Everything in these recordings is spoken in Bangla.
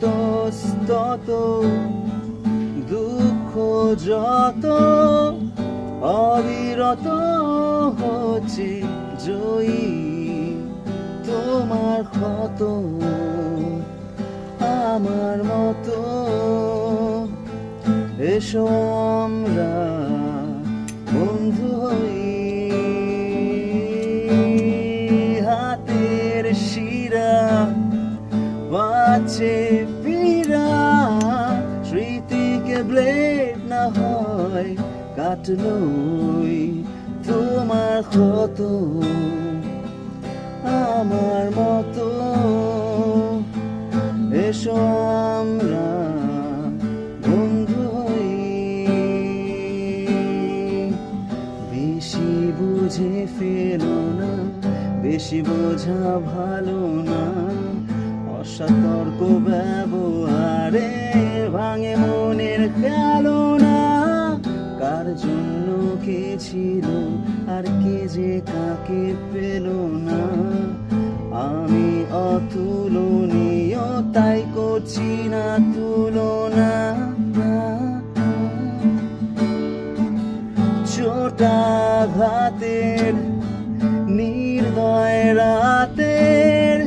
ইতস্তত দুঃখ যত অবিরত হচ্ছে জয়ী তোমার ক্ষত আমার মতো। এসো আমরা বন্ধু হই, হাতের শিরা বাঁচে পীড়া, স্মৃতিকে ব্লেড না হয় কাটলই তোমার ক্ষত আমার মতো। এসো আমরা বন্ধু হই, বেশি বুঝে ফেলো না, বেশি বোঝা ভালো না, অসতর্ক ব্যবহারে ভাঙে মনের খেলনা। কার জন্য কে ছিল আর কে যে কাকে পেল না, আমি অতুলনীয় তাই করছি না তুলনা। চোটাঘাতের নির্দয় রাতের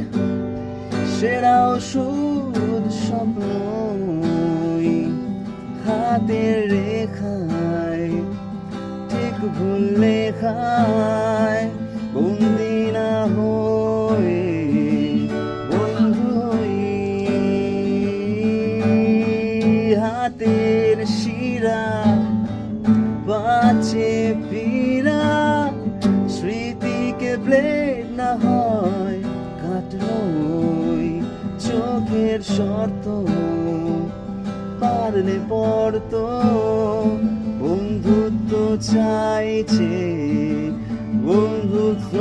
সেরা ওষুধ স্বপ্নই, হাতের রেখায় ঠিক ভুল লেখায় বন্দি না হয়ে বন্ধু হই, হাতের শিরা বাঁচে পীড়া, স্মৃতিকে ব্লেড না হয় কাটলই চোখের শর্ত পারলে পড়তো। বন্ধুত্ব চাইছে বন্ধুত্ব